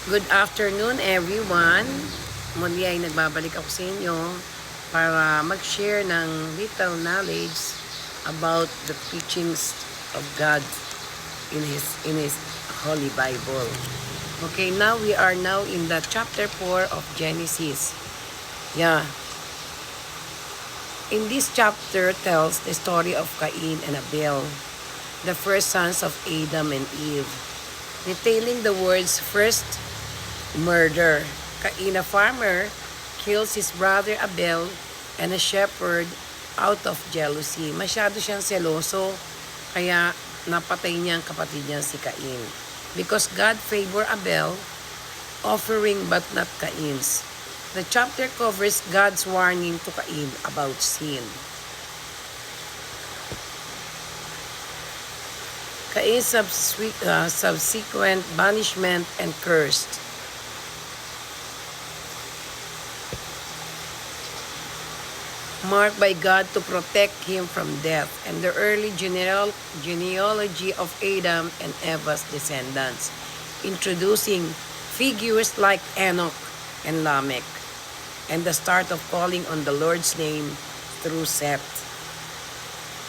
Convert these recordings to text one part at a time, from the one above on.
Good afternoon everyone. Muli ay nagbabalik ako sa inyo para mag-share ng little knowledge about the teachings of God in His Holy Bible. Okay, now we are now in the chapter 4 of Genesis. Yeah. In this chapter tells the story of Cain and Abel, the first sons of Adam and Eve, detailing the words first murder. Cain, a farmer, kills his brother Abel and a shepherd out of jealousy. Masyado siyang seloso, kaya napatay niya ang kapatid niya si Cain. Because God favored Abel, offering but not Cain's. The chapter covers God's warning to Cain about sin. Cain's subsequent banishment and cursed. Marked by God to protect him from death, and the early genealogy of Adam and Eva's descendants, introducing figures like Enoch and Lamech, and the start of calling on the Lord's name through Seth.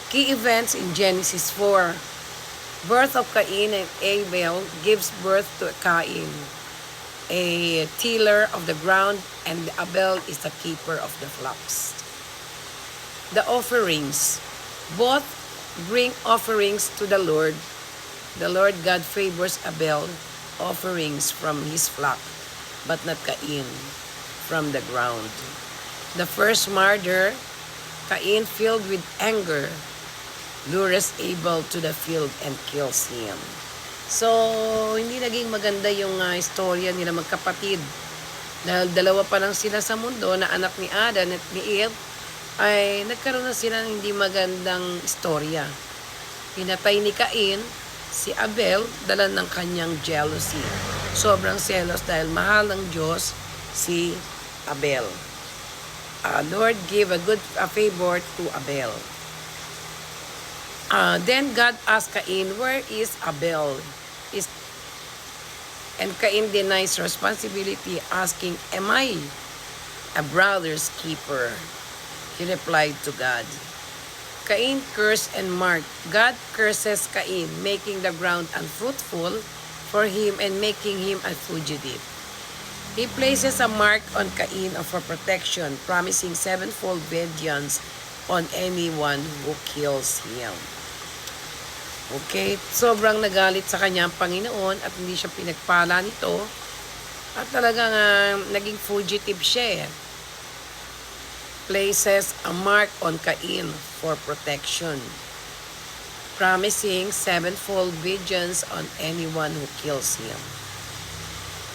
Key events in Genesis 4. Birth of Cain and Abel gives birth to Cain, a tiller of the ground, and Abel is the keeper of the flocks. The offerings. Both bring offerings to the Lord. The Lord God favors Abel offerings from his flock, but not Cain from the ground. The first murder, Cain filled with anger, lures Abel to the field and kills him. So, hindi naging maganda yung istorya nila magkapatid. Dahil dalawa pa lang sila sa mundo na anak ni Adam at ni Eve, ay nagkaroon na sila ng hindi magandang istorya. Pinatay ni Cain si Abel dala ng kanyang jealousy. Sobrang selos dahil mahal ng Diyos si Abel. Lord gave a favor to Abel. Then God asked Cain, where is Abel? And Cain denies responsibility, asking, am I a brother's keeper? He replied to God. Cain cursed and marked. God curses Cain, making the ground unfruitful for him and making him a fugitive. He places a mark on Cain for protection, promising sevenfold vengeance on anyone who kills him. Okay, sobrang nagalit sa kanya ang Panginoon at hindi siya pinagpala nito. At talagang naging fugitive siya. Places a mark on Cain for protection, promising sevenfold vengeance on anyone who kills him.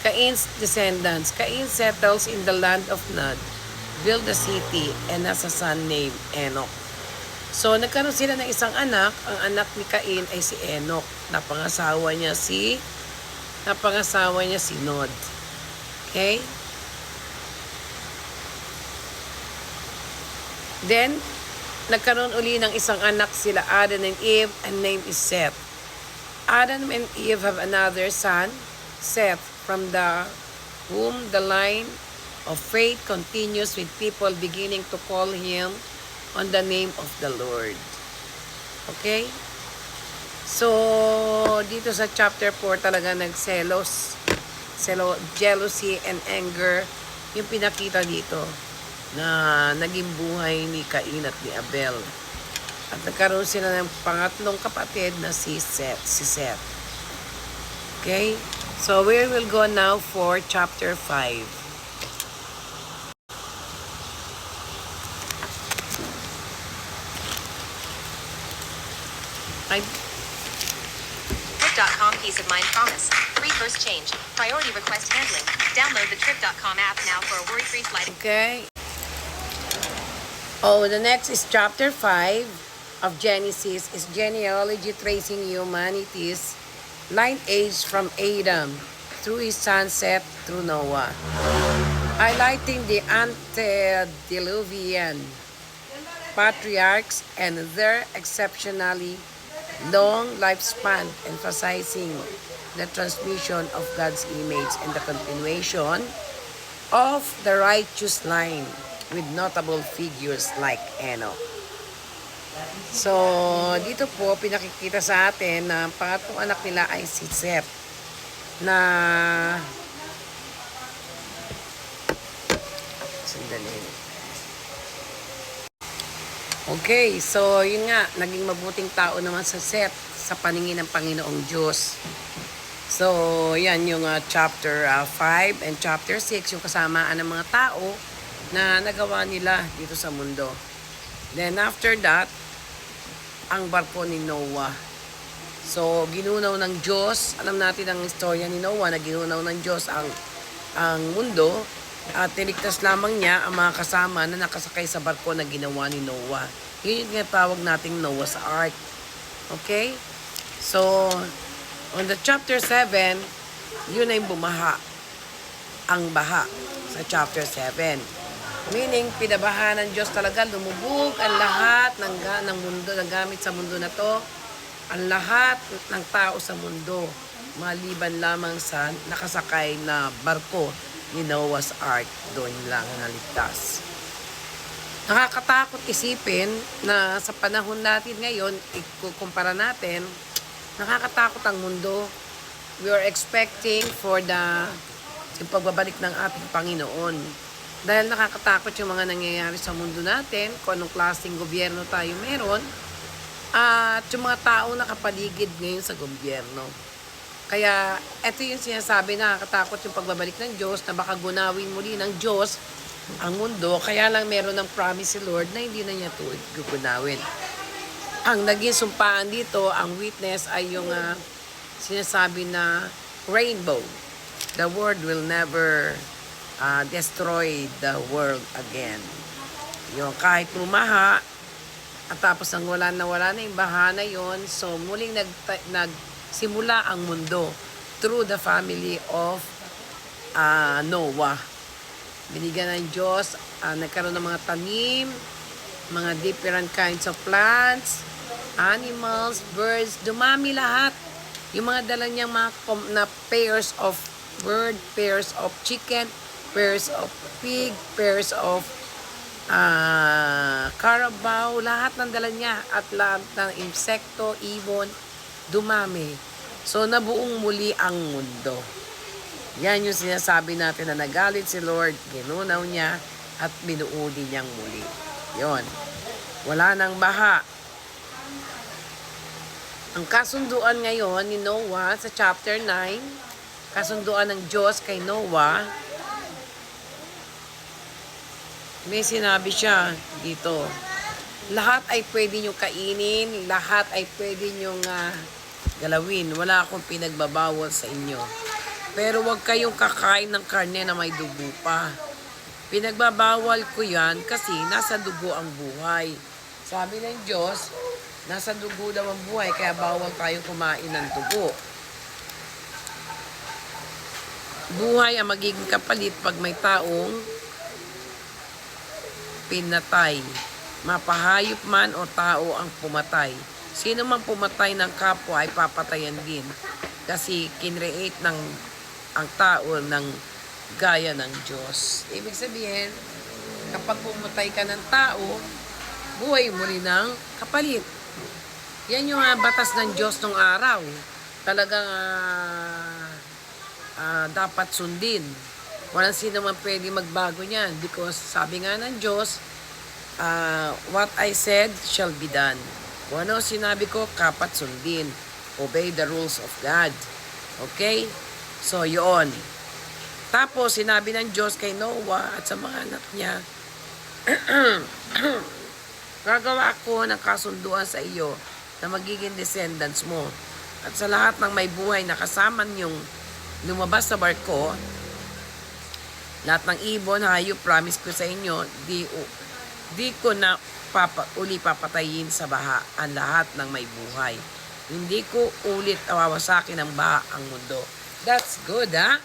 Cain's descendants. Cain settles in the land of Nod, built a city, and has a son named Enoch. So, nagkaroon sila ng isang anak. Ang anak ni Cain ay si Enoch. Napangasawa niya si Nod. Okay? Then, nagkaroon uli ng isang anak sila Adam and Eve, and name is Seth. Adam and Eve have another son, Seth, from the whom the line of faith continues with people beginning to call him on the name of the Lord. Okay? So, dito sa chapter 4 talaga jealousy and anger yung pinakita dito na naging buhay ni Cain at ni Abel. At nagkaroon sila ng pangatlong kapatid na si Seth. Okay? So, we will go now for chapter 5. Trip.com Peace of Mind Promise. Free first change. Priority request handling. Download the Trip.com app now for a worry-free flight. Okay. The next is chapter 5 of Genesis, is genealogy tracing humanity's lineage from Adam through his son Seth through Noah, highlighting the antediluvian patriarchs and their exceptionally long lifespan, emphasizing the transmission of God's image and the continuation of the righteous line with notable figures like Enoch. So, dito po, pinakikita sa atin na ang pangatlong anak nila ay si Seth na sandali. Okay, so yun nga, naging mabuting tao naman sa Seth sa paningin ng Panginoong Diyos. So, yan yung chapter 5 and chapter 6, yung kasamaan ng mga tao na nagawa nila dito sa mundo. Then after that, ang barko ni Noah. So, ginunaw ng Diyos. Alam natin ang istorya ni Noah na ginunaw ng Diyos ang mundo at tiligtas lamang niya ang mga kasama na nakasakay sa barko na ginawa ni Noah. Yun yung tinatawag nating Noah's Ark. Okay? So, on the chapter 7, yun ay bumaha. Ang baha sa chapter 7. Meaning, pinabaha ng Diyos talaga, lumubog ang lahat ng mundo, ng gamit sa mundo na to. Ang lahat ng tao sa mundo, maliban lamang sa nakasakay na barko ni Noah's Ark, doon lang naligtas. Nakakatakot isipin na sa panahon natin ngayon, ikukumpara natin, nakakatakot ang mundo. We are expecting for yung pagbabalik ng ating Panginoon. Dahil nakakatakot yung mga nangyayari sa mundo natin, kung anong klaseng gobyerno tayo meron, at yung mga tao nakapaligid ngayon sa gobyerno. Kaya, ito yung sinasabi, nakakatakot yung pagbabalik ng Diyos na baka gunawin muli ng Diyos ang mundo. Kaya lang meron ng promise si Lord na hindi na niya ito gugunawin. Ang naging sumpaan dito, ang witness ay yung sinasabi na rainbow. The word will never destroy the world again. Yung kahit lumaha, at tapos ang wala na yung baha na yun, so muling simula ang mundo through the family of Noah. Binigyan ng Diyos, nagkaroon ng mga tanim, mga different kinds of plants, animals, birds, dumami lahat. Yung mga dala niyang mga pairs of bird, pairs of chicken, pairs of pig, pairs of carabao, lahat ng dala niya at lahat ng insekto, ibon, dumami. So, nabuong muli ang mundo. Yan yung sinasabi natin na nagalit si Lord, ginunaw niya, at binuudi niyang muli. Yon. Wala nang baha. Ang kasunduan ngayon ni Noah sa chapter 9, kasunduan ng Diyos kay Noah, may sinabi siya dito, lahat ay pwede nyo kainin, lahat ay pwede nyo galawin. Wala akong pinagbabawal sa inyo. Pero huwag kayong kakain ng karne na may dugo pa. Pinagbabawal ko yan kasi nasa dugo ang buhay. Sabi ng Diyos, nasa dugo daw ang buhay, kaya bawal tayong kumain ng dugo. Buhay ang magiging kapalit pag may taong pinatay. Mapahayop man o tao ang pumatay. Sino man pumatay ng kapwa ay papatayan din. Kasi kinreate ang tao ng gaya ng Diyos. Ibig sabihin, kapag pumatay ka ng tao, buhay mo rin ng kapalit. Yan yung batas ng Diyos nung araw. Talagang dapat sundin. Walang sino man pwede magbago niyan. Because sabi nga ng Diyos, what I said shall be done. Kung ano sinabi ko, kapat sundin. Obey the rules of God. Okay? So, yun. Tapos, sinabi ng Diyos kay Noah at sa mga anak niya, gagawa ako ng kasunduan sa iyo na magiging descendants mo. At sa lahat ng may buhay na kasama niyong lumabas sa barko, lahat ng ibon, hayop, promise ko sa inyo, di ko na uli papatayin sa baha ang lahat ng may buhay. Hindi ko ulit awawasakin ng baha ang mundo. That's good, ha?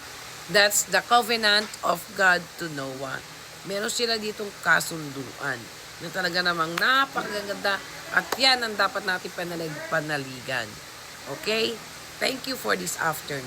That's the covenant of God to Noah. Meron sila ditong kasunduan na talaga namang napakaganda at yan ang dapat natin panaligan. Okay? Thank you for this afternoon.